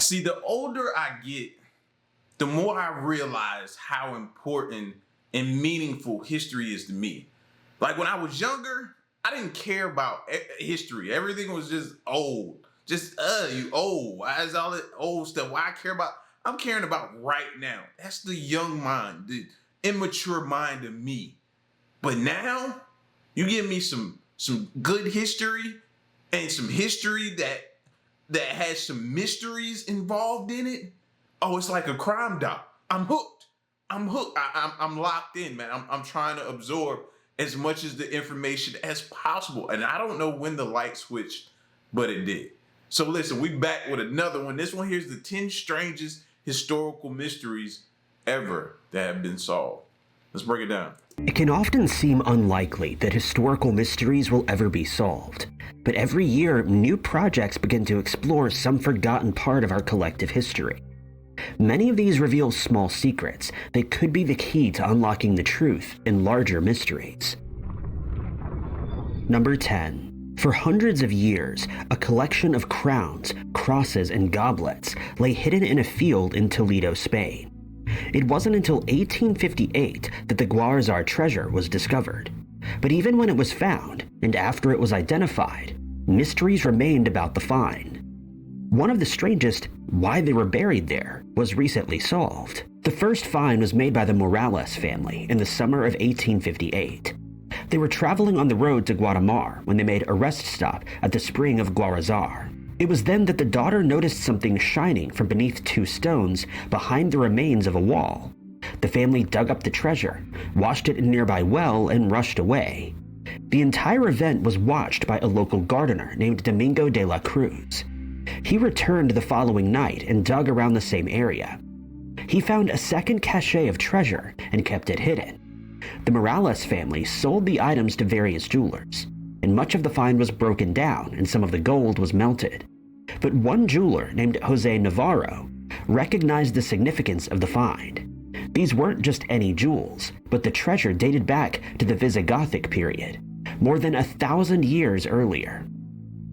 See, the older I get, the more I realize how important and meaningful history is to me. Like when I was younger, I didn't care about history. Everything was just old. Just, you old. Why is all that old stuff? Why I care about? I'm caring about right now. That's the young mind, the immature mind of me. But now, you give me some good history and some history that has some mysteries involved in it. Oh, it's like a crime doc. I'm hooked. I'm hooked. I'm locked in, man. I'm trying to absorb as much as the information as possible. And I don't know when the light switched, but it did. So listen, we back with another one. This one here's the 10 strangest historical mysteries ever that have been solved. Let's break it down. It can often seem unlikely that historical mysteries will ever be solved, but every year, new projects begin to explore some forgotten part of our collective history. Many of these reveal small secrets that could be the key to unlocking the truth in larger mysteries. Number 10. For hundreds of years, a collection of crowns, crosses, and goblets lay hidden in a field in Toledo, Spain. It wasn't until 1858 that the Guzar treasure was discovered. But even when it was found, and after it was identified, mysteries remained about the find. One of the strangest, why they were buried there, was recently solved. The first find was made by the Morales family in the summer of 1858. They were traveling on the road to Guatemala when they made a rest stop at the spring of Guzar. It was then that the daughter noticed something shining from beneath two stones behind the remains of a wall. The family dug up the treasure, washed it in a nearby well, and rushed away. The entire event was watched by a local gardener named Domingo de la Cruz. He returned the following night and dug around the same area. He found a second cache of treasure and kept it hidden. The Morales family sold the items to various jewelers, and much of the find was broken down and some of the gold was melted. But one jeweler named Jose Navarro recognized the significance of the find. These weren't just any jewels, but the treasure dated back to the Visigothic period, more than 1,000 years earlier.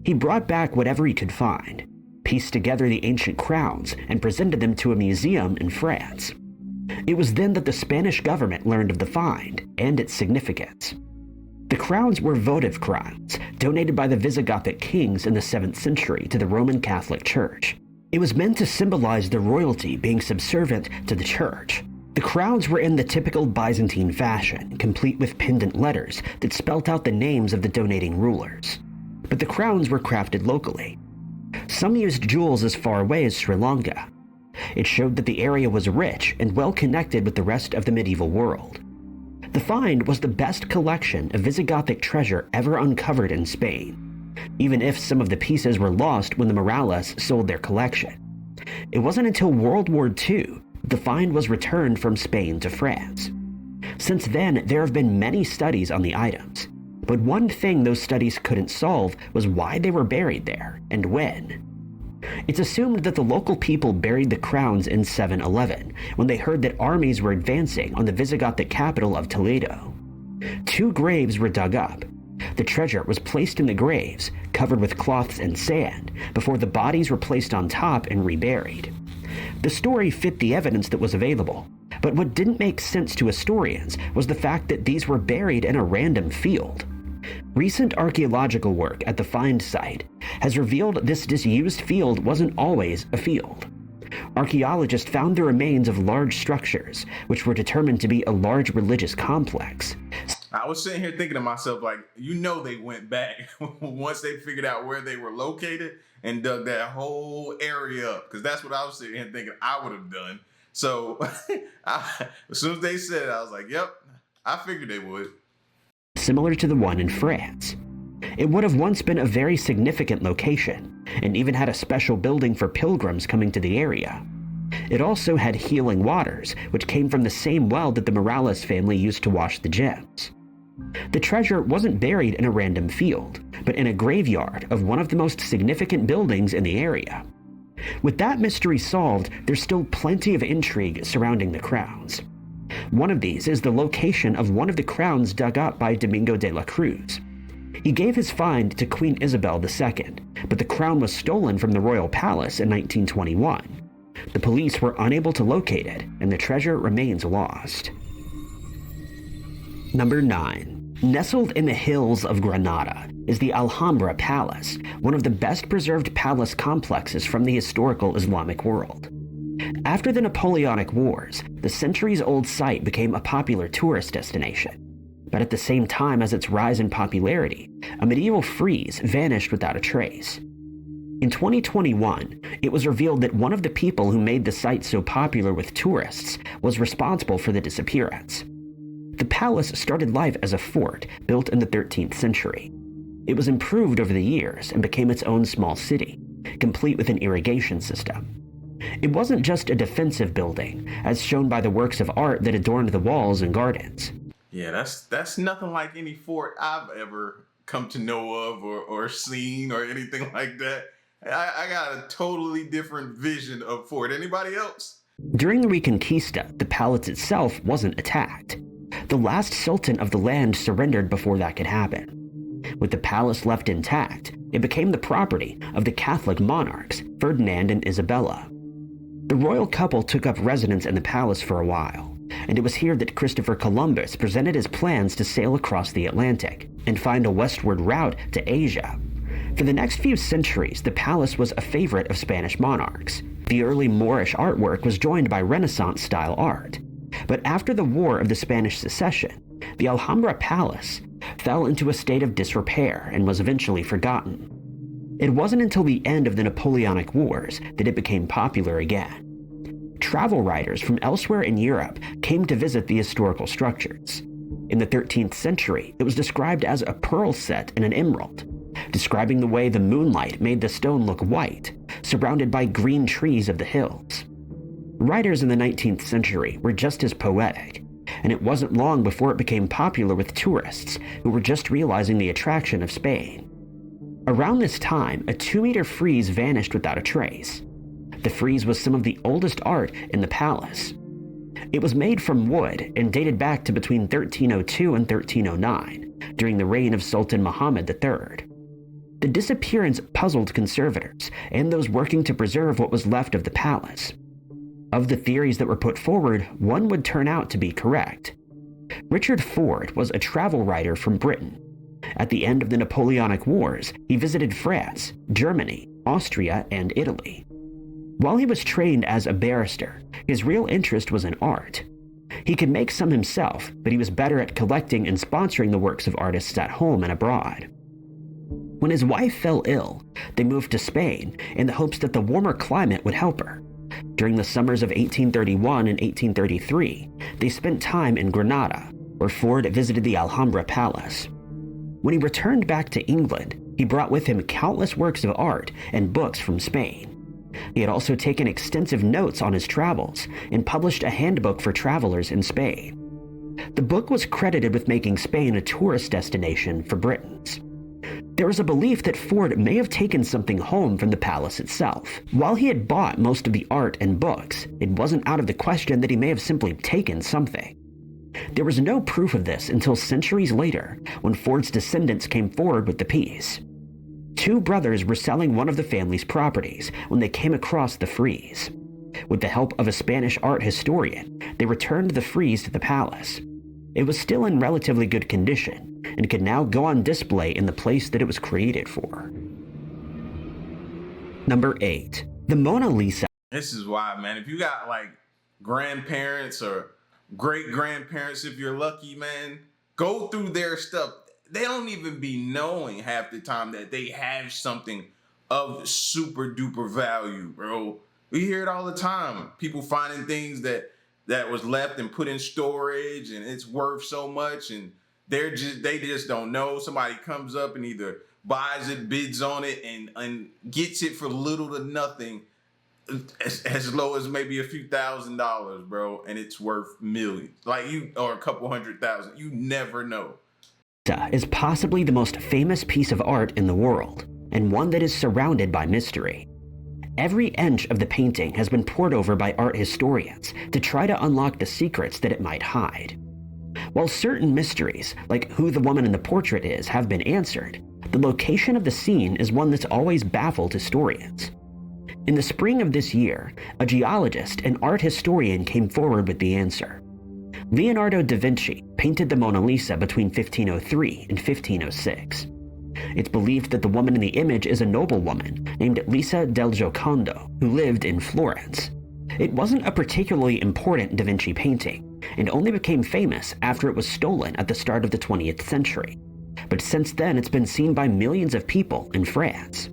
He brought back whatever he could find, pieced together the ancient crowns, and presented them to a museum in France. It was then that the Spanish government learned of the find and its significance. The crowns were votive crowns, donated by the Visigothic kings in the 7th century to the Roman Catholic Church. It was meant to symbolize the royalty being subservient to the church. The crowns were in the typical Byzantine fashion, complete with pendant letters that spelt out the names of the donating rulers. But the crowns were crafted locally. Some used jewels as far away as Sri Lanka. It showed that the area was rich and well connected with the rest of the medieval world. The find was the best collection of Visigothic treasure ever uncovered in Spain, even if some of the pieces were lost when the Morales sold their collection. It wasn't until World War II the find was returned from Spain to France. Since then, there have been many studies on the items, but one thing those studies couldn't solve was why they were buried there and when. It's assumed that the local people buried the crowns in 711 when they heard that armies were advancing on the Visigothic capital of Toledo. 2 graves were dug up. The treasure was placed in the graves, covered with cloths and sand, before the bodies were placed on top and reburied. The story fit the evidence that was available, but what didn't make sense to historians was the fact that these were buried in a random field. Recent archaeological work at the find site has revealed this disused field wasn't always a field. Archaeologists found the remains of large structures, which were determined to be a large religious complex. I was sitting here thinking to myself, like, they went back once they figured out where they were located and dug that whole area up, because that's what I was sitting here thinking I would have done. So as soon as they said it, I was like, yep, I figured they would. Similar to the one in France. It would have once been a very significant location, and even had a special building for pilgrims coming to the area. It also had healing waters, which came from the same well that the Morales family used to wash the gems. The treasure wasn't buried in a random field, but in a graveyard of one of the most significant buildings in the area. With that mystery solved, there's still plenty of intrigue surrounding the crowns. One of these is the location of one of the crowns dug up by Domingo de la Cruz. He gave his find to Queen Isabel II, but the crown was stolen from the royal palace in 1921. The police were unable to locate it, and the treasure remains lost. Number 9. Nestled in the hills of Granada is the Alhambra Palace, one of the best preserved palace complexes from the historical Islamic world. After the Napoleonic Wars, the centuries-old site became a popular tourist destination. But at the same time as its rise in popularity, a medieval frieze vanished without a trace. In 2021, it was revealed that one of the people who made the site so popular with tourists was responsible for the disappearance. The palace started life as a fort built in the 13th century. It was improved over the years and became its own small city, complete with an irrigation system. It wasn't just a defensive building, as shown by the works of art that adorned the walls and gardens. Yeah, that's nothing like any fort I've ever come to know of or seen or anything like that. I got a totally different vision of fort. Anybody else? During the Reconquista, the palace itself wasn't attacked. The last sultan of the land surrendered before that could happen. With the palace left intact, it became the property of the Catholic monarchs, Ferdinand and Isabella. The royal couple took up residence in the palace for a while, and it was here that Christopher Columbus presented his plans to sail across the Atlantic and find a westward route to Asia. For the next few centuries, the palace was a favorite of Spanish monarchs. The early Moorish artwork was joined by Renaissance-style art. But after the War of the Spanish Succession, the Alhambra Palace fell into a state of disrepair and was eventually forgotten. It wasn't until the end of the Napoleonic Wars that it became popular again. Travel writers from elsewhere in Europe came to visit the historical structures. In the 13th century, it was described as a pearl set in an emerald, describing the way the moonlight made the stone look white, surrounded by green trees of the hills. Writers in the 19th century were just as poetic, and it wasn't long before it became popular with tourists who were just realizing the attraction of Spain. Around this time, a 2-meter frieze vanished without a trace. The frieze was some of the oldest art in the palace. It was made from wood and dated back to between 1302 and 1309, during the reign of Sultan Muhammad III. The disappearance puzzled conservators and those working to preserve what was left of the palace. Of the theories that were put forward, one would turn out to be correct. Richard Ford was a travel writer from Britain. At the end of the Napoleonic Wars, he visited France, Germany, Austria, and Italy. While he was trained as a barrister, his real interest was in art. He could make some himself, but he was better at collecting and sponsoring the works of artists at home and abroad. When his wife fell ill, they moved to Spain in the hopes that the warmer climate would help her. During the summers of 1831 and 1833, they spent time in Granada, where Ford visited the Alhambra Palace. When he returned back to England, he brought with him countless works of art and books from Spain. He had also taken extensive notes on his travels and published a handbook for travelers in Spain. The book was credited with making Spain a tourist destination for Britons. There was a belief that Ford may have taken something home from the palace itself. While he had bought most of the art and books, it wasn't out of the question that he may have simply taken something. There was no proof of this until centuries later, when Ford's descendants came forward with the piece. 2 brothers were selling one of the family's properties when they came across the frieze. With the help of a Spanish art historian, they returned the frieze to the palace. It was still in relatively good condition and could now go on display in the place that it was created for. Number 8. The Mona Lisa. This is why, man, if you got like grandparents or great-grandparents, if you're lucky, man, go through their stuff. They don't even be knowing half the time that they have something of super duper value, bro. We hear it all the time. People finding things that was left and put in storage and it's worth so much and they just don't know. Somebody comes up and either buys it, bids on it, and gets it for little to nothing, as low as maybe a few $1,000s, bro, and it's worth millions. Or a couple $100,000. You never know. Is possibly the most famous piece of art in the world, and one that is surrounded by mystery. Every inch of the painting has been pored over by art historians to try to unlock the secrets that it might hide. While certain mysteries, like who the woman in the portrait is, have been answered, the location of the scene is one that's always baffled historians. In the spring of this year, a geologist and art historian came forward with the answer. Leonardo da Vinci painted the Mona Lisa between 1503 and 1506. It's believed that the woman in the image is a noblewoman named Lisa del Giocondo, who lived in Florence. It wasn't a particularly important Da Vinci painting, and only became famous after it was stolen at the start of the 20th century. But since then, it's been seen by millions of people in France.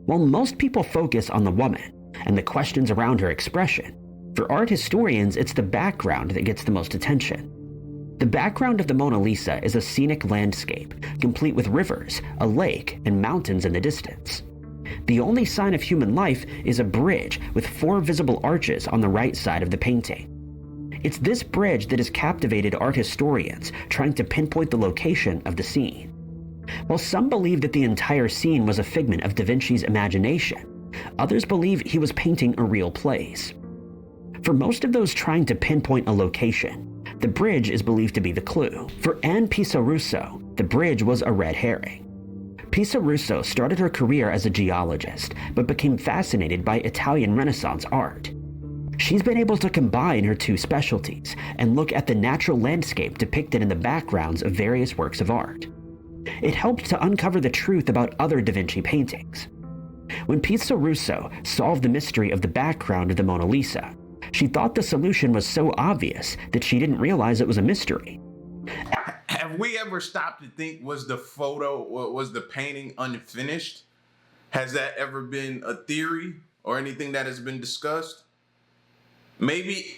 While most people focus on the woman and the questions around her expression, for art historians, it's the background that gets the most attention. The background of the Mona Lisa is a scenic landscape, complete with rivers, a lake, and mountains in the distance. The only sign of human life is a bridge with 4 visible arches on the right side of the painting. It's this bridge that has captivated art historians trying to pinpoint the location of the scene. While some believe that the entire scene was a figment of Da Vinci's imagination, others believe he was painting a real place. For most of those trying to pinpoint a location, the bridge is believed to be the clue. For Anne Pisa-Russo, the bridge was a red herring. Pisa-Russo started her career as a geologist, but became fascinated by Italian Renaissance art. She's been able to combine her 2 specialties and look at the natural landscape depicted in the backgrounds of various works of art. It helped to uncover the truth about other Da Vinci paintings. When Pisa-Russo solved the mystery of the background of the Mona Lisa, she thought the solution was so obvious that she didn't realize it was a mystery. Have we ever stopped to think, was the painting unfinished? Has that ever been a theory or anything that has been discussed? Maybe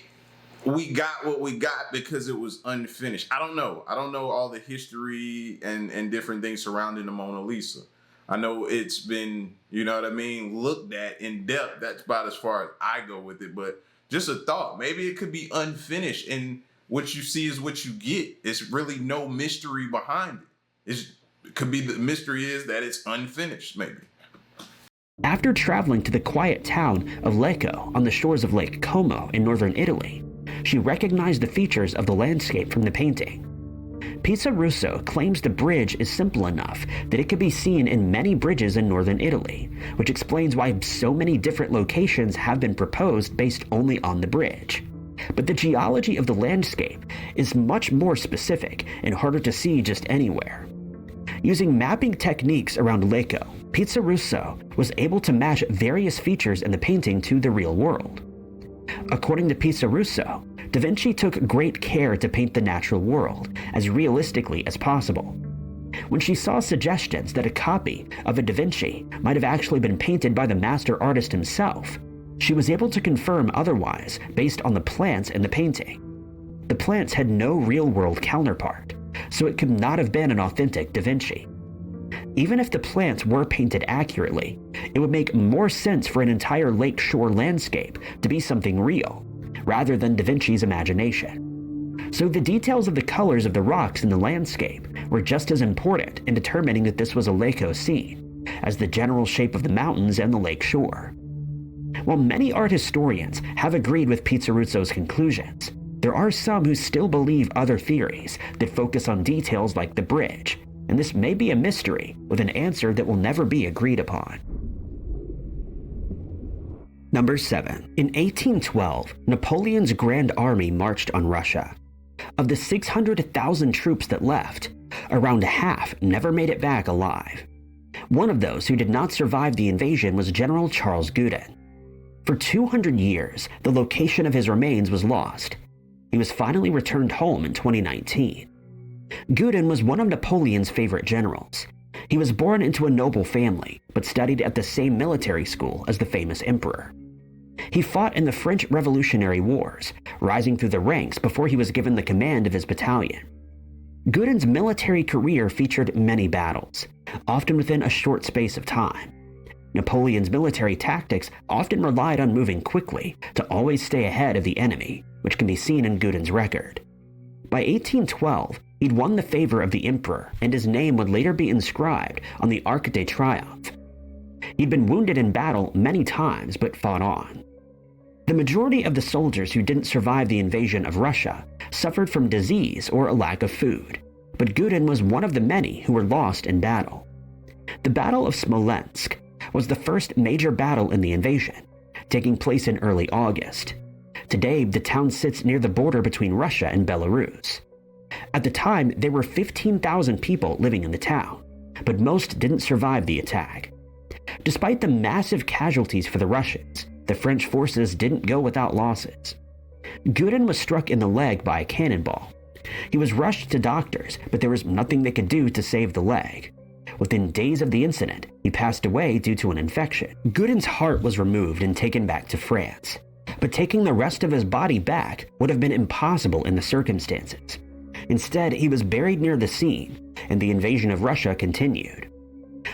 we got what we got because it was unfinished. I don't know. I don't know all the history and different things surrounding the Mona Lisa. I know it's been, you know what I mean, looked at in depth. That's about as far as I go with it. But just a thought. Maybe it could be unfinished, and what you see is what you get. It's really no mystery behind it. It could be the mystery is that it's unfinished, maybe. After traveling to the quiet town of Lecco on the shores of Lake Como in northern Italy, she recognized the features of the landscape from the painting. Pisa-Russo claims the bridge is simple enough that it could be seen in many bridges in northern Italy, which explains why so many different locations have been proposed based only on the bridge. But the geology of the landscape is much more specific and harder to see just anywhere. Using mapping techniques around Lecco, Pisa-Russo was able to match various features in the painting to the real world. According to Pisa-Russo, Da Vinci took great care to paint the natural world as realistically as possible. When she saw suggestions that a copy of a Da Vinci might have actually been painted by the master artist himself, she was able to confirm otherwise based on the plants in the painting. The plants had no real-world counterpart, so it could not have been an authentic Da Vinci. Even if the plants were painted accurately, it would make more sense for an entire lakeshore landscape to be something real, rather than Da Vinci's imagination. So the details of the colors of the rocks in the landscape were just as important in determining that this was a Lecco scene, as the general shape of the mountains and the lake shore. While many art historians have agreed with Pisa-Russo's conclusions, there are some who still believe other theories that focus on details like the bridge, and this may be a mystery with an answer that will never be agreed upon. Number 7. In 1812, Napoleon's Grand Army marched on Russia. Of the 600,000 troops that left, around half never made it back alive. One of those who did not survive the invasion was General Charles Gudin. For 200 years, the location of his remains was lost. He was finally returned home in 2019. Gudin was one of Napoleon's favorite generals. He was born into a noble family, but studied at the same military school as the famous emperor. He fought in the French Revolutionary Wars, rising through the ranks before he was given the command of his battalion. Gudin's military career featured many battles, often within a short space of time. Napoleon's military tactics often relied on moving quickly to always stay ahead of the enemy, which can be seen in Gudin's record. By 1812, he'd won the favor of the emperor, and his name would later be inscribed on the Arc de Triomphe. He'd been wounded in battle many times, but fought on. The majority of the soldiers who didn't survive the invasion of Russia suffered from disease or a lack of food, but Gudin was one of the many who were lost in battle. The Battle of Smolensk was the first major battle in the invasion, taking place in early August. Today, the town sits near the border between Russia and Belarus. At the time, there were 15,000 people living in the town, but most didn't survive the attack. Despite the massive casualties for the Russians, the French forces didn't go without losses. Gudin was struck in the leg by a cannonball. He was rushed to doctors, but there was nothing they could do to save the leg. Within days of the incident, he passed away due to an infection. Gudin's heart was removed and taken back to France, but taking the rest of his body back would have been impossible in the circumstances. Instead, he was buried near the scene, and the invasion of Russia continued.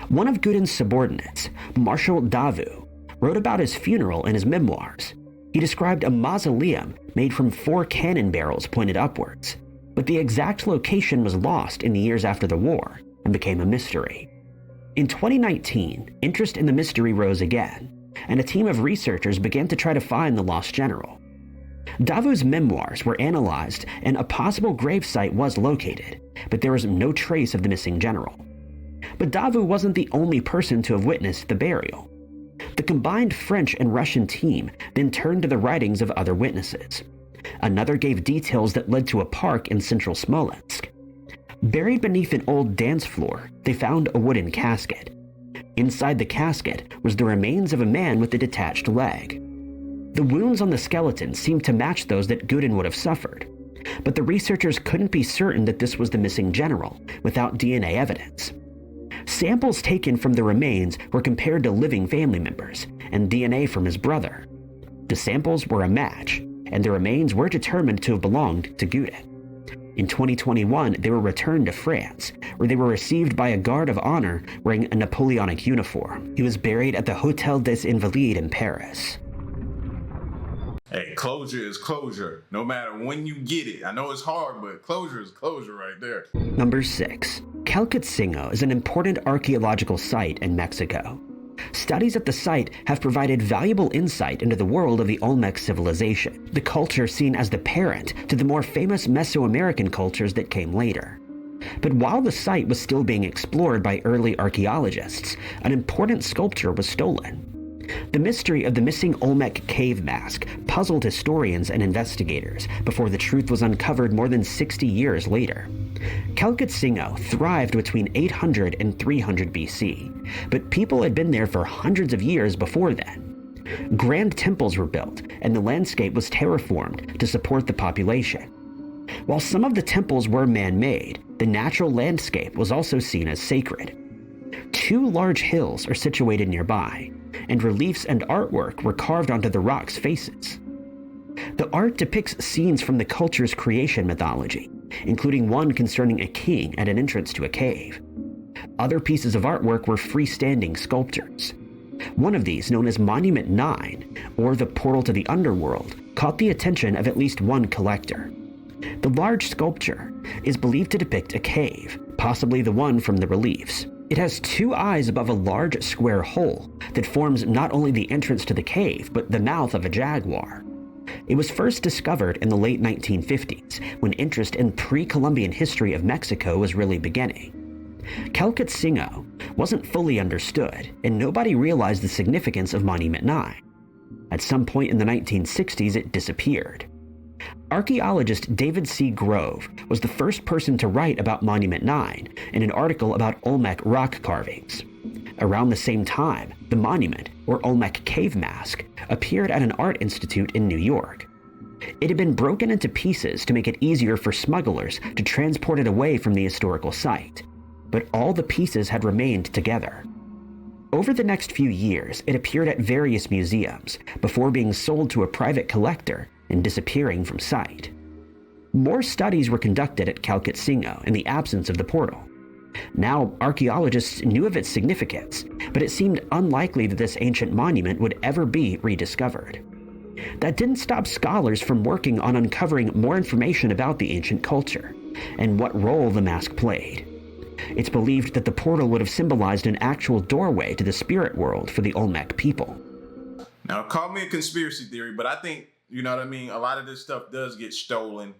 One of Gudin's subordinates, Marshal Davout, wrote about his funeral in his memoirs. He described a mausoleum made from 4 cannon barrels pointed upwards, but the exact location was lost in the years after the war and became a mystery. In 2019, interest in the mystery rose again, and a team of researchers began to try to find the lost general. Davout's memoirs were analyzed and a possible gravesite was located, but there was no trace of the missing general. But Davout wasn't the only person to have witnessed the burial. The combined French and Russian team then turned to the writings of other witnesses. Another gave details that led to a park in central Smolensk. Buried beneath an old dance floor, they found a wooden casket. Inside the casket was the remains of a man with a detached leg. The wounds on the skeleton seemed to match those that Gudin would have suffered, but the researchers couldn't be certain that this was the missing general without DNA evidence. Samples taken from the remains were compared to living family members and DNA from his brother. The samples were a match, and the remains were determined to have belonged to Gudin. In 2021, they were returned to France, where they were received by a guard of honor wearing a Napoleonic uniform. He was buried at the Hôtel des Invalides in Paris. Hey, closure is closure, no matter when you get it. I know it's hard, but closure is closure right there. Number 6. Castillejo is an important archaeological site in Mexico. Studies at the site have provided valuable insight into the world of the Olmec civilization, the culture seen as the parent to the more famous Mesoamerican cultures that came later. But while the site was still being explored by early archaeologists, an important sculpture was stolen. The mystery of the missing Olmec cave mask puzzled historians and investigators before the truth was uncovered more than 60 years later. Castillejo thrived between 800 and 300 BC, but people had been there for hundreds of years before then. Grand temples were built, and the landscape was terraformed to support the population. While some of the temples were man-made, the natural landscape was also seen as sacred. 2 large hills are situated nearby, and reliefs and artwork were carved onto the rocks' faces. The art depicts scenes from the culture's creation mythology, including one concerning a king at an entrance to a cave. Other pieces of artwork were freestanding sculptures. One of these, known as Monument 9, or the Portal to the Underworld, caught the attention of at least one collector. The large sculpture is believed to depict a cave, possibly the one from the reliefs. It has 2 eyes above a large square hole that forms not only the entrance to the cave, but the mouth of a jaguar. It was first discovered in the late 1950s, when interest in pre-Columbian history of Mexico was really beginning. Castillejo wasn't fully understood, and nobody realized the significance of Monument 9. At some point in the 1960s, it disappeared. Archaeologist David C. Grove was the first person to write about Monument 9 in an article about Olmec rock carvings. Around the same time, the monument, or Olmec cave mask, appeared at an art institute in New York. It had been broken into pieces to make it easier for smugglers to transport it away from the historical site, but all the pieces had remained together. Over the next few years, it appeared at various museums before being sold to a private collector and disappearing from sight. More studies were conducted at Castillejo in the absence of the portal. Now, archaeologists knew of its significance, but it seemed unlikely that this ancient monument would ever be rediscovered. That didn't stop scholars from working on uncovering more information about the ancient culture and what role the mask played. It's believed that the portal would have symbolized an actual doorway to the spirit world for the Olmec people. Now, call me a conspiracy theory, but I think, you know what I mean, a lot of this stuff does get stolen,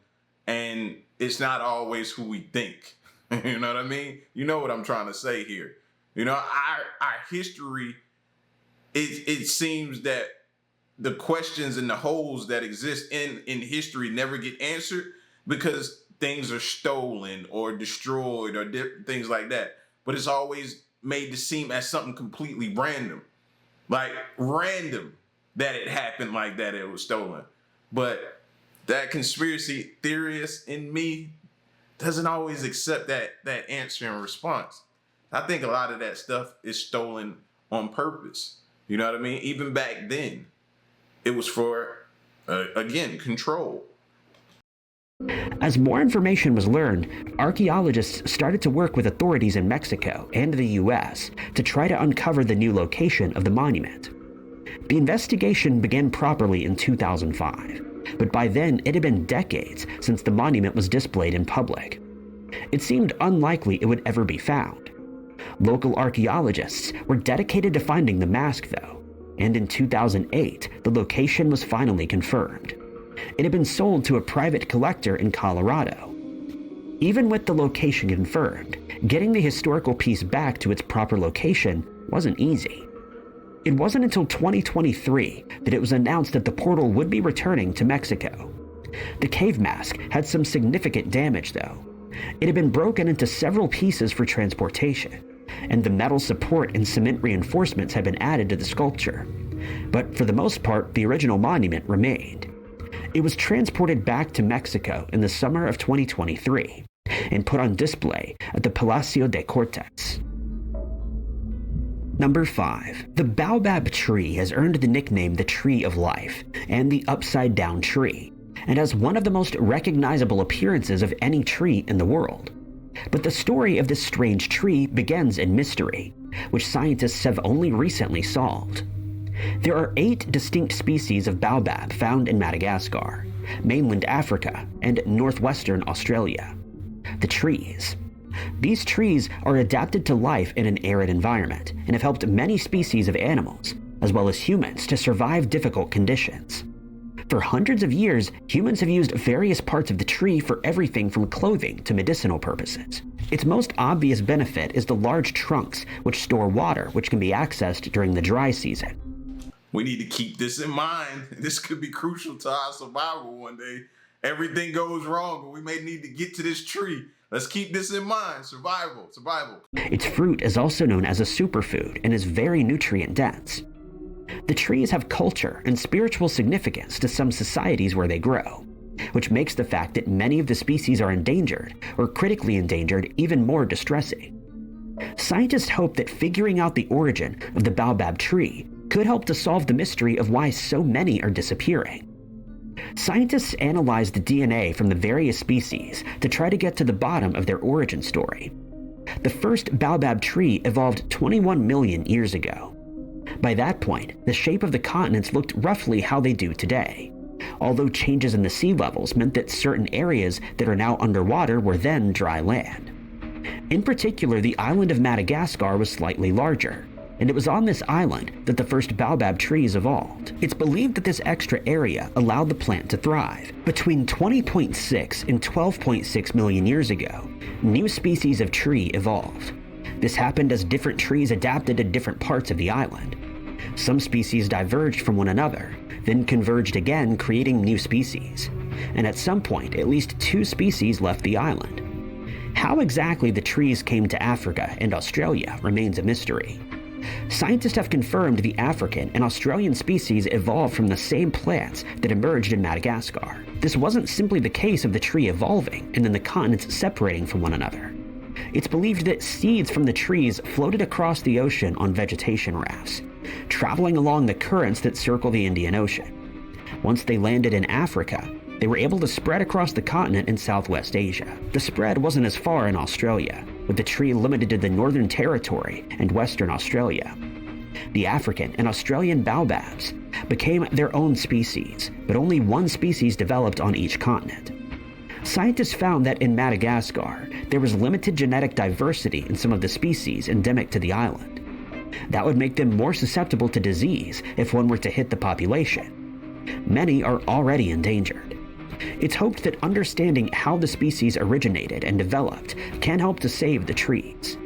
and it's not always who we think. You know what I mean? You know what I'm trying to say here. You know, our history, it seems that the questions and the holes that exist in history never get answered because things are stolen or destroyed or things like that. But it's always made to seem as something completely random. Like random that it happened like that, it was stolen. But that conspiracy theorist in me doesn't always accept that answer and response. I think a lot of that stuff is stolen on purpose. You know what I mean? Even back then, it was for, again, control. As more information was learned, archaeologists started to work with authorities in Mexico and the US to try to uncover the new location of the monument. The investigation began properly in 2005, but by then it had been decades since the monument was displayed in public. It seemed unlikely it would ever be found. Local archaeologists were dedicated to finding the mask, though, and in 2008, the location was finally confirmed. It had been sold to a private collector in Colorado. Even with the location confirmed, getting the historical piece back to its proper location wasn't easy. It wasn't until 2023 that it was announced that the portal would be returning to Mexico. The cave mask had some significant damage, though. It had been broken into several pieces for transportation, and the metal support and cement reinforcements had been added to the sculpture. But for the most part, the original monument remained. It was transported back to Mexico in the summer of 2023 and put on display at the Palacio de Cortes. Number 5. The Baobab tree has earned the nickname the Tree of Life and the Upside Down Tree, and has one of the most recognizable appearances of any tree in the world. But the story of this strange tree begins in mystery, which scientists have only recently solved. There are 8 distinct species of baobab found in Madagascar, mainland Africa, and northwestern Australia. The trees. These trees are adapted to life in an arid environment and have helped many species of animals, as well as humans, to survive difficult conditions. For hundreds of years, humans have used various parts of the tree for everything from clothing to medicinal purposes. Its most obvious benefit is the large trunks, which store water, which can be accessed during the dry season. We need to keep this in mind. This could be crucial to our survival one day. Everything goes wrong, but we may need to get to this tree. Let's keep this in mind. Survival. Its fruit is also known as a superfood and is very nutrient dense. The trees have culture and spiritual significance to some societies where they grow, which makes the fact that many of the species are endangered or critically endangered even more distressing. Scientists hope that figuring out the origin of the baobab tree could help to solve the mystery of why so many are disappearing. Scientists analyzed the DNA from the various species to try to get to the bottom of their origin story. The first baobab tree evolved 21 million years ago. By that point, the shape of the continents looked roughly how they do today, although changes in the sea levels meant that certain areas that are now underwater were then dry land. In particular, the island of Madagascar was slightly larger, and it was on this island that the first baobab trees evolved. It's believed that this extra area allowed the plant to thrive. Between 20.6 and 12.6 million years ago, new species of tree evolved. This happened as different trees adapted to different parts of the island. Some species diverged from one another, then converged again, creating new species. And at some point, at least 2 species left the island. How exactly the trees came to Africa and Australia remains a mystery. Scientists have confirmed the African and Australian species evolved from the same plants that emerged in Madagascar. This wasn't simply the case of the tree evolving and then the continents separating from one another. It's believed that seeds from the trees floated across the ocean on vegetation rafts, traveling along the currents that circle the Indian Ocean. Once they landed in Africa, they were able to spread across the continent in Southwest Asia. The spread wasn't as far in Australia, with the tree limited to the Northern Territory and Western Australia. The African and Australian baobabs became their own species, but only one species developed on each continent. Scientists found that in Madagascar, there was limited genetic diversity in some of the species endemic to the island. That would make them more susceptible to disease if one were to hit the population. Many are already endangered. It's hoped that understanding how the species originated and developed can help to save the trees.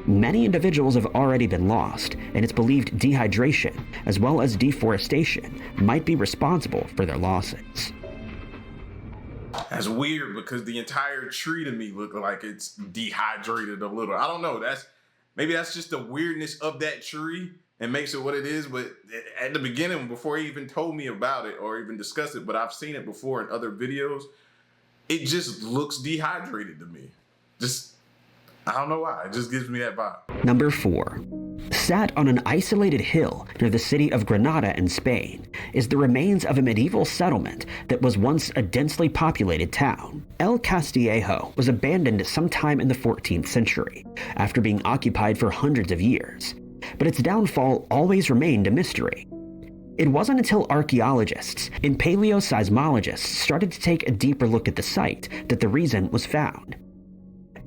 Many individuals have already been lost, and it's believed dehydration, as well as deforestation, might be responsible for their losses. That's weird because the entire tree to me looked like it's dehydrated a little. I don't know. Maybe that's just the weirdness of that tree and makes it what it is. But at the beginning, before he even told me about it or even discussed it, but I've seen it before in other videos, it just looks dehydrated to me. I don't know why. It just gives me that vibe. Number 4. Sat on an isolated hill near the city of Granada in Spain is the remains of a medieval settlement that was once a densely populated town. El Castillejo was abandoned sometime in the 14th century, after being occupied for hundreds of years, but its downfall always remained a mystery. It wasn't until archaeologists and paleoseismologists started to take a deeper look at the site that the reason was found.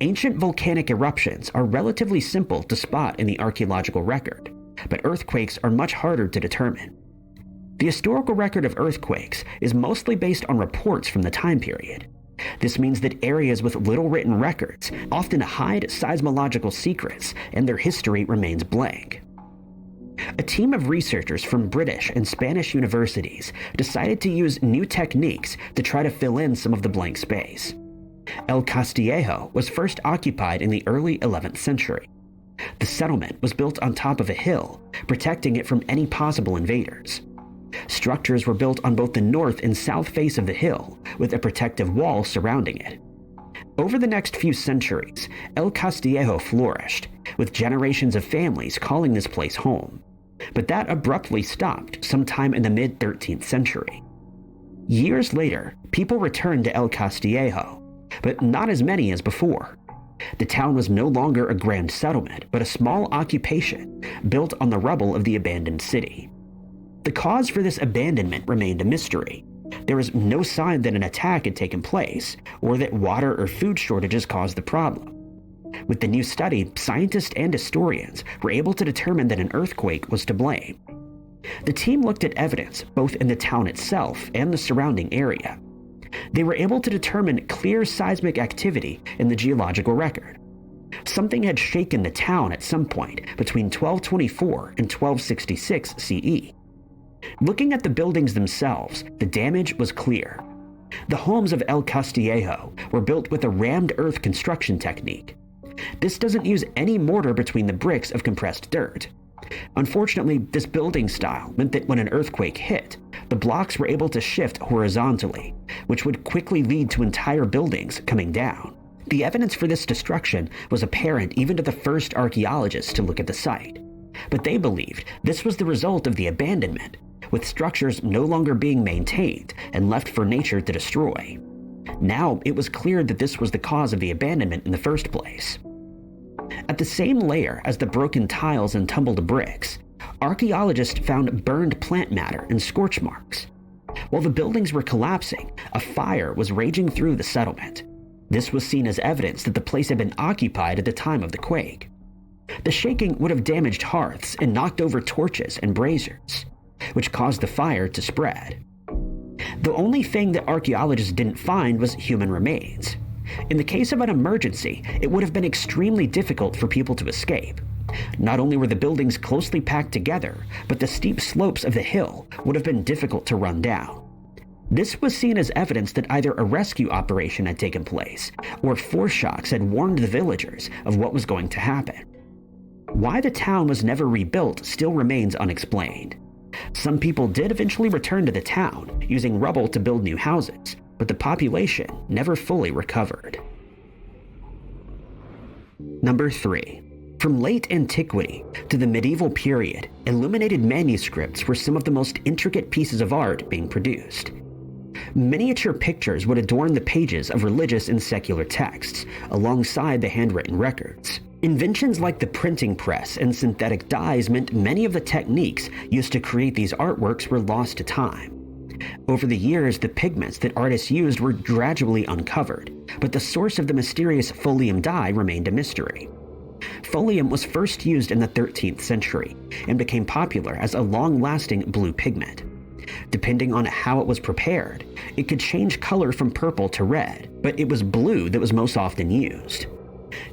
Ancient volcanic eruptions are relatively simple to spot in the archaeological record, but earthquakes are much harder to determine. The historical record of earthquakes is mostly based on reports from the time period. This means that areas with little written records often hide seismological secrets, and their history remains blank. A team of researchers from British and Spanish universities decided to use new techniques to try to fill in some of the blank space. El Castillejo was first occupied in the early 11th century. The settlement was built on top of a hill, protecting it from any possible invaders. Structures were built on both the north and south face of the hill, with a protective wall surrounding it. Over the next few centuries, El Castillejo flourished, with generations of families calling this place home. But that abruptly stopped sometime in the mid-13th century. Years later, people returned to El Castillejo, but not as many as before. The town was no longer a grand settlement, but a small occupation built on the rubble of the abandoned city. The cause for this abandonment remained a mystery. There was no sign that an attack had taken place, or that water or food shortages caused the problem. With the new study, scientists and historians were able to determine that an earthquake was to blame. The team looked at evidence both in the town itself and the surrounding area. They were able to determine clear seismic activity in the geological record. Something had shaken the town at some point between 1224 and 1266 CE. Looking at the buildings themselves, the damage was clear. The homes of El Castillejo were built with a rammed earth construction technique. This doesn't use any mortar between the bricks of compressed dirt. Unfortunately, this building style meant that when an earthquake hit, the blocks were able to shift horizontally, which would quickly lead to entire buildings coming down. The evidence for this destruction was apparent even to the first archaeologists to look at the site, but they believed this was the result of the abandonment, with structures no longer being maintained and left for nature to destroy. Now it was clear that this was the cause of the abandonment in the first place. At the same layer as the broken tiles and tumbled bricks, archaeologists found burned plant matter and scorch marks. While the buildings were collapsing, a fire was raging through the settlement. This was seen as evidence that the place had been occupied at the time of the quake. The shaking would have damaged hearths and knocked over torches and braziers, which caused the fire to spread. The only thing that archaeologists didn't find was human remains. In the case of an emergency, it would have been extremely difficult for people to escape. Not only were the buildings closely packed together, but the steep slopes of the hill would have been difficult to run down. This was seen as evidence that either a rescue operation had taken place, or foreshocks had warned the villagers of what was going to happen. Why the town was never rebuilt still remains unexplained. Some people did eventually return to the town, using rubble to build new houses, but the population never fully recovered. Number 3. From late antiquity to the medieval period, illuminated manuscripts were some of the most intricate pieces of art being produced. Miniature pictures would adorn the pages of religious and secular texts, alongside the handwritten records. Inventions like the printing press and synthetic dyes meant many of the techniques used to create these artworks were lost to time. Over the years, the pigments that artists used were gradually uncovered, but the source of the mysterious folium dye remained a mystery. Folium was first used in the 13th century and became popular as a long-lasting blue pigment. Depending on how it was prepared, it could change color from purple to red, but it was blue that was most often used.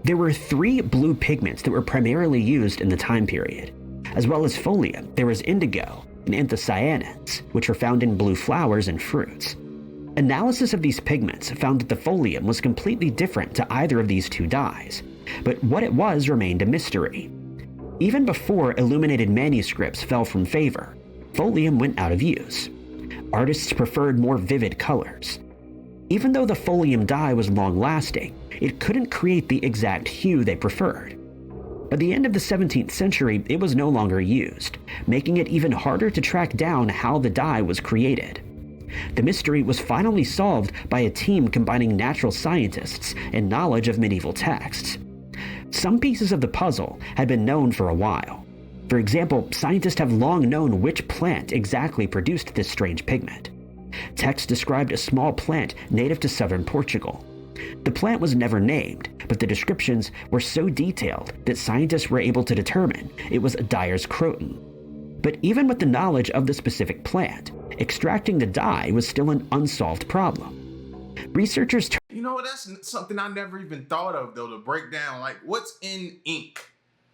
There were 3 blue pigments that were primarily used in the time period. As well as folium, there was indigo and anthocyanins, which are found in blue flowers and fruits. Analysis of these pigments found that the folium was completely different to either of these 2 dyes, but what it was remained a mystery. Even before illuminated manuscripts fell from favor, folium went out of use. Artists preferred more vivid colors. Even though the folium dye was long-lasting, it couldn't create the exact hue they preferred. By the end of the 17th century, it was no longer used, making it even harder to track down how the dye was created. The mystery was finally solved by a team combining natural scientists and knowledge of medieval texts. Some pieces of the puzzle had been known for a while. For example, scientists have long known which plant exactly produced this strange pigment. Texts described a small plant native to southern Portugal. The plant was never named, but the descriptions were so detailed that scientists were able to determine it was Dyer's croton. But even with the knowledge of the specific plant, extracting the dye was still an unsolved problem. Researchers You know, that's something I never even thought of, though, to break down, like, what's in ink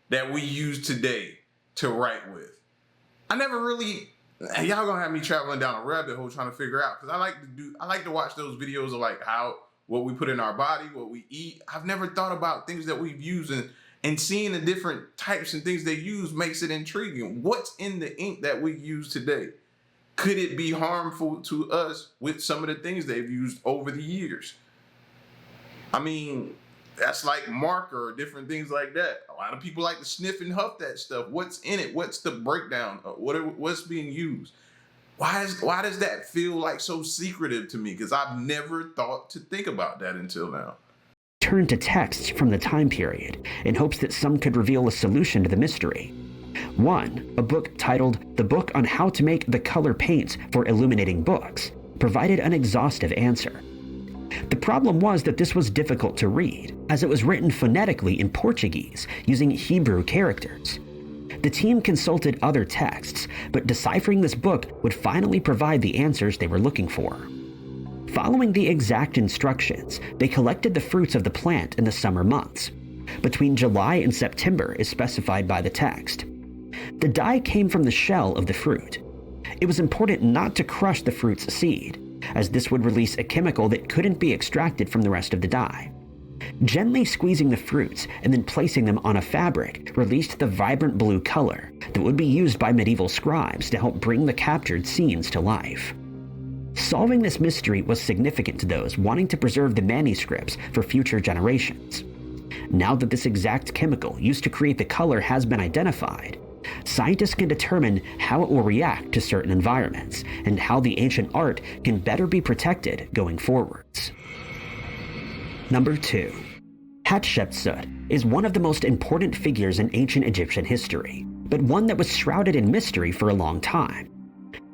that we use today to write with? I never really, y'all gonna have me traveling down a rabbit hole trying to figure out, because I like to watch those videos of like what we put in our body, what we eat. I've never thought about things that we've used, and seeing the different types and things they use makes it intriguing. What's in the ink that we use today? Could it be harmful to us with some of the things they've used over the years? I mean, that's like marker or different things like that. A lot of people like to sniff and huff that stuff. What's in it? What's the breakdown? What's being used? Why does that feel like so secretive to me? Because I've never thought to think about that until now. Turned to texts from the time period in hopes that some could reveal a solution to the mystery. One, a book titled The Book on How to Make the Color Paints for Illuminating Books, provided an exhaustive answer. The problem was that this was difficult to read, as it was written phonetically in Portuguese using Hebrew characters. The team consulted other texts, but deciphering this book would finally provide the answers they were looking for. Following the exact instructions, they collected the fruits of the plant in the summer months. Between July and September is specified by the text. The dye came from the shell of the fruit. It was important not to crush the fruit's seed, as this would release a chemical that couldn't be extracted from the rest of the dye. Gently squeezing the fruits and then placing them on a fabric released the vibrant blue color that would be used by medieval scribes to help bring the captured scenes to life. Solving this mystery was significant to those wanting to preserve the manuscripts for future generations. Now that this exact chemical used to create the color has been identified, scientists can determine how it will react to certain environments and how the ancient art can better be protected going forwards. Number 2. Hatshepsut is one of the most important figures in ancient Egyptian history, but one that was shrouded in mystery for a long time.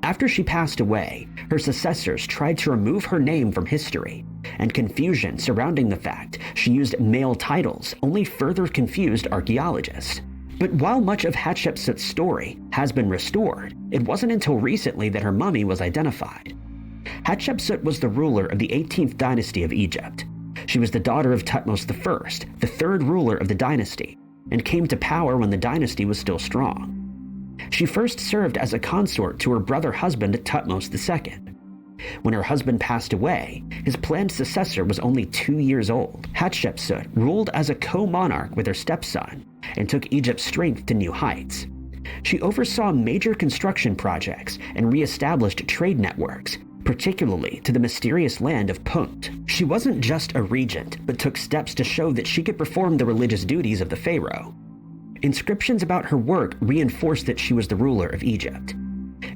After she passed away, her successors tried to remove her name from history, and confusion surrounding the fact she used male titles only further confused archaeologists. But while much of Hatshepsut's story has been restored, it wasn't until recently that her mummy was identified. Hatshepsut was the ruler of the 18th dynasty of Egypt. She was the daughter of Thutmose I, the third ruler of the dynasty, and came to power when the dynasty was still strong. She first served as a consort to her brother husband Thutmose II. When her husband passed away, his planned successor was only 2 years old. Hatshepsut ruled as a co-monarch with her stepson and took Egypt's strength to new heights. She oversaw major construction projects and re-established trade networks, particularly to the mysterious land of Punt. She wasn't just a regent, but took steps to show that she could perform the religious duties of the pharaoh. Inscriptions about her work reinforced that she was the ruler of Egypt.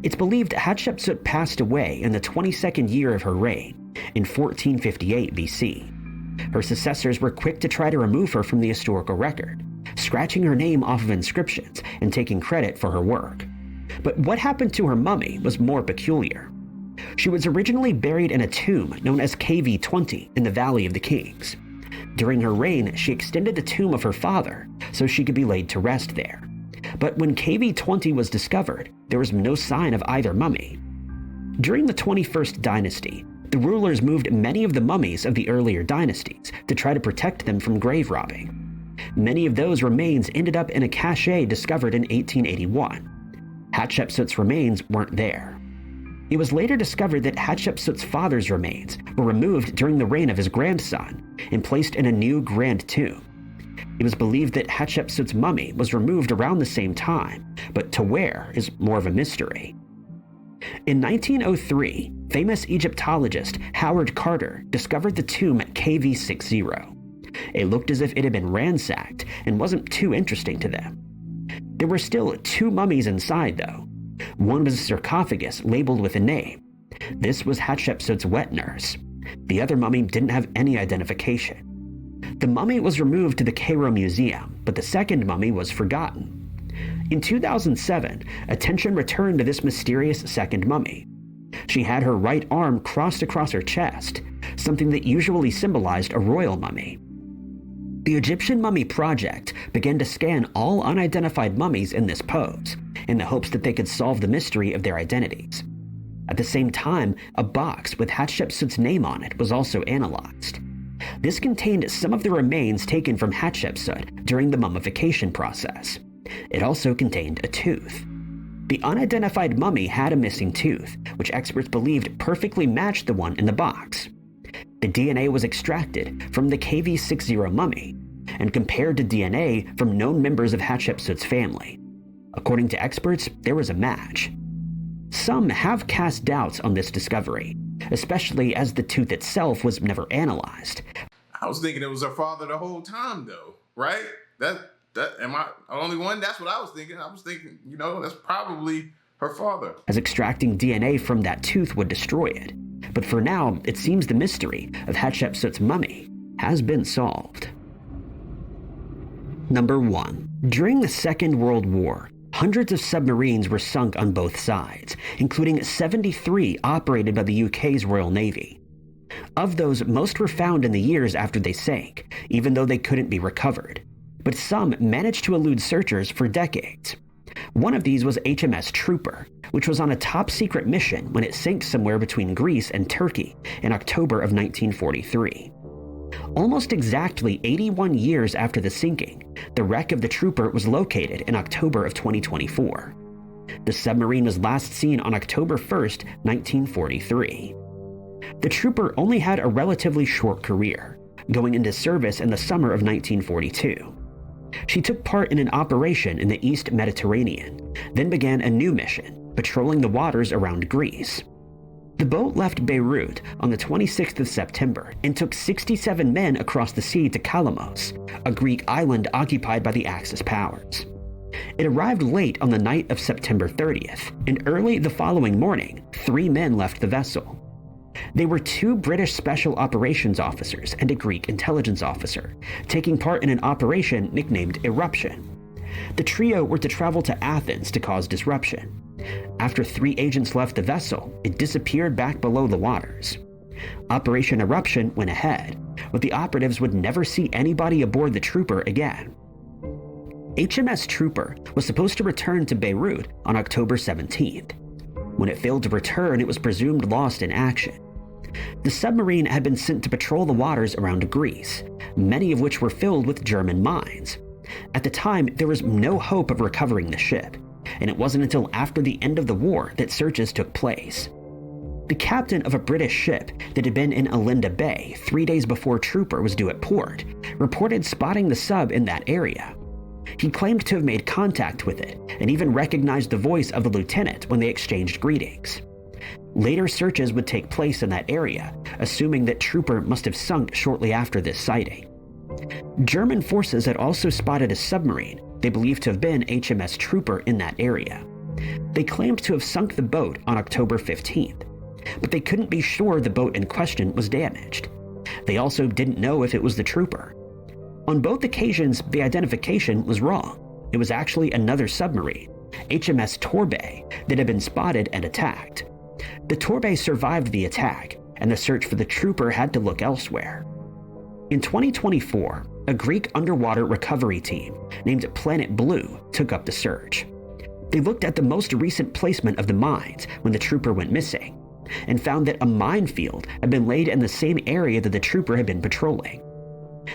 It's believed Hatshepsut passed away in the 22nd year of her reign, in 1458 BC. Her successors were quick to try to remove her from the historical record, scratching her name off of inscriptions and taking credit for her work. But what happened to her mummy was more peculiar. She was originally buried in a tomb known as KV-20 in the Valley of the Kings. During her reign, she extended the tomb of her father so she could be laid to rest there. But when KV-20 was discovered, there was no sign of either mummy. During the 21st dynasty, the rulers moved many of the mummies of the earlier dynasties to try to protect them from grave robbing. Many of those remains ended up in a cache discovered in 1881. Hatshepsut's remains weren't there. It was later discovered that Hatshepsut's father's remains were removed during the reign of his grandson and placed in a new grand tomb. It was believed that Hatshepsut's mummy was removed around the same time, but to where is more of a mystery. In 1903, famous Egyptologist Howard Carter discovered the tomb at KV-60. It looked as if it had been ransacked and wasn't too interesting to them. There were still 2 mummies inside, though. One was a sarcophagus labeled with a name. This was Hatshepsut's wet nurse. The other mummy didn't have any identification. The mummy was removed to the Cairo Museum, but the second mummy was forgotten. In 2007, attention returned to this mysterious second mummy. She had her right arm crossed across her chest, something that usually symbolized a royal mummy. The Egyptian Mummy Project began to scan all unidentified mummies in this pose, in the hopes that they could solve the mystery of their identities. At the same time, a box with Hatshepsut's name on it was also analyzed. This contained some of the remains taken from Hatshepsut during the mummification process. It also contained a tooth. The unidentified mummy had a missing tooth, which experts believed perfectly matched the one in the box. The DNA was extracted from the KV-60 mummy and compared to DNA from known members of Hatshepsut's family. According to experts, there was a match. Some have cast doubts on this discovery, especially as the tooth itself was never analyzed. I was thinking it was her father the whole time, though, right? Am I the only one? That's what I was thinking. I was thinking, that's probably her father. As extracting DNA from that tooth would destroy it. But for now, it seems the mystery of Hatshepsut's mummy has been solved. Number 1. During the Second World War, hundreds of submarines were sunk on both sides, including 73 operated by the UK's Royal Navy. Of those, most were found in the years after they sank, even though they couldn't be recovered. But some managed to elude searchers for decades. One of these was HMS Trooper, which was on a top-secret mission when it sank somewhere between Greece and Turkey in October of 1943. Almost exactly 81 years after the sinking, the wreck of the Trooper was located in October of 2024. The submarine was last seen on October 1st, 1943. The Trooper only had a relatively short career, going into service in the summer of 1942. She took part in an operation in the East Mediterranean, then began a new mission, patrolling the waters around Greece. The boat left Beirut on the 26th of September and took 67 men across the sea to Kalamos, a Greek island occupied by the Axis powers. It arrived late on the night of September 30th, and early the following morning, 3 men left the vessel. They were 2 British Special Operations officers and a Greek intelligence officer, taking part in an operation nicknamed Eruption. The trio were to travel to Athens to cause disruption. After 3 agents left the vessel, it disappeared back below the waters. Operation Eruption went ahead, but the operatives would never see anybody aboard the Trooper again. HMS Trooper was supposed to return to Beirut on October 17th. When it failed to return, it was presumed lost in action. The submarine had been sent to patrol the waters around Greece, many of which were filled with German mines. At the time, there was no hope of recovering the ship, and it wasn't until after the end of the war that searches took place. The captain of a British ship that had been in Alinda Bay 3 days before Trooper was due at port reported spotting the sub in that area. He claimed to have made contact with it and even recognized the voice of the lieutenant when they exchanged greetings. Later searches would take place in that area, assuming that Trooper must have sunk shortly after this sighting. German forces had also spotted a submarine they believed to have been HMS Trooper in that area. They claimed to have sunk the boat on October 15th, but they couldn't be sure the boat in question was damaged. They also didn't know if it was the Trooper. On both occasions, the identification was wrong. It was actually another submarine, HMS Torbay, that had been spotted and attacked. The Torbay survived the attack, and the search for the Trooper had to look elsewhere. In 2024, a Greek underwater recovery team named Planet Blue took up the search. They looked at the most recent placement of the mines when the trooper went missing, and found that a minefield had been laid in the same area that the trooper had been patrolling.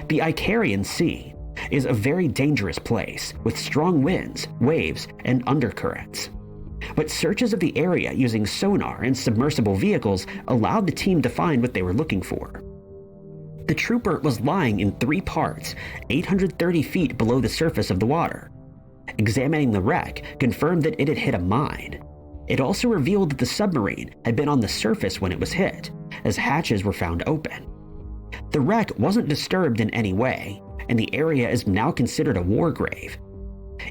The Icarian Sea is a very dangerous place with strong winds, waves, and undercurrents. But searches of the area using sonar and submersible vehicles allowed the team to find what they were looking for. The trooper was lying in 3 parts, 830 feet below the surface of the water. Examining the wreck confirmed that it had hit a mine. It also revealed that the submarine had been on the surface when it was hit, as hatches were found open. The wreck wasn't disturbed in any way, and the area is now considered a war grave.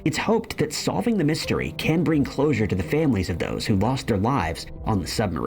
It's hoped that solving the mystery can bring closure to the families of those who lost their lives on the submarine.